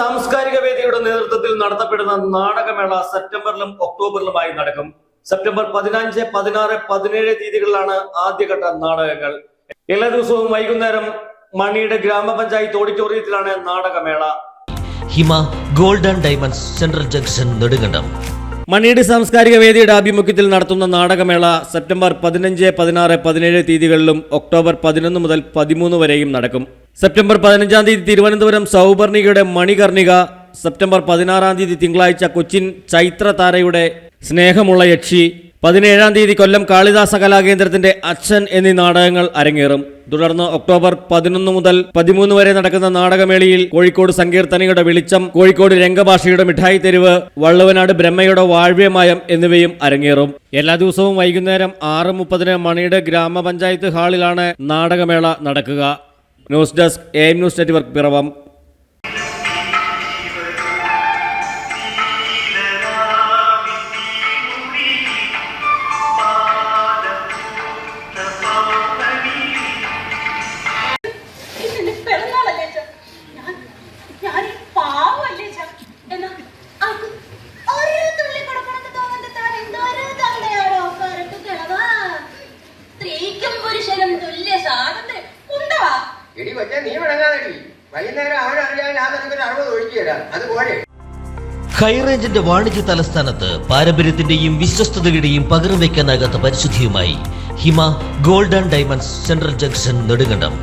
സാംസ്കാരിക വേദിയുടെ നേതൃത്വത്തിൽ നടത്തപ്പെടുന്ന നാടകമേള സെപ്റ്റംബറിലും ഒക്ടോബറിലുമായി നടക്കും. സെപ്റ്റംബർ 15, 16, 17 തീയതികളിലാണ് ആദ്യഘട്ട നാടകങ്ങൾ. എല്ലാ ദിവസവും വൈകുന്നേരം മണിയുടെ ഗ്രാമപഞ്ചായത്ത് ഓഡിറ്റോറിയത്തിലാണ് നാടകമേള. Hima gold and diamonds, central junction, Nedumkandam. മണിയുടെ സാംസ്കാരിക വേദിയുടെ ആഭിമുഖ്യത്തിൽ നടത്തുന്ന നാടകമേള സെപ്റ്റംബർ 15, 16, 17 തീയതികളിലും ഒക്ടോബർ 11 മുതൽ 13 വരെയും നടക്കും. സെപ്റ്റംബർ 15 തീയതി തിരുവനന്തപുരം സൗപർണികയുടെ മണികർണിക, സെപ്റ്റംബർ 16 തീയതി തിങ്കളാഴ്ച കൊച്ചിൻ ചൈത്രതാരയുടെ സ്നേഹമുള്ള യക്ഷി, 17 തീയതി കൊല്ലം കാളിദാസ കലാകേന്ദ്രത്തിന്റെ അച്ഛൻ എന്നീ നാടകങ്ങൾ അരങ്ങേറും. തുടർന്ന് ഒക്ടോബർ 11 മുതൽ 13 വരെ നടക്കുന്ന നാടകമേളയിൽ കോഴിക്കോട് സങ്കീർത്തനയുടെ വെളിച്ചം, കോഴിക്കോട് രംഗഭാഷയുടെ മിഠായി തെരുവ്, വള്ളുവനാട് ബ്രഹ്മയുടെ വാഴ്വേമായം എന്നിവയും അരങ്ങേറും. എല്ലാ ദിവസവും വൈകുന്നേരം 6:30 മണിയുടെ ഗ്രാമപഞ്ചായത്ത് ഹാളിലാണ് നാടകമേള നടക്കുക. News desk, AM news network, Piravom. ഹൈറേഞ്ചിന്റെ വാണിജ്യ തലസ്ഥാനത്ത് പാരമ്പര്യത്തിന്റെയും വിശ്വസ്തതയുടെയും പകരം വയ്ക്കാനാകാത്ത പരിശുദ്ധിയുമായി Hima gold and diamonds, central junction, Nedumkandam.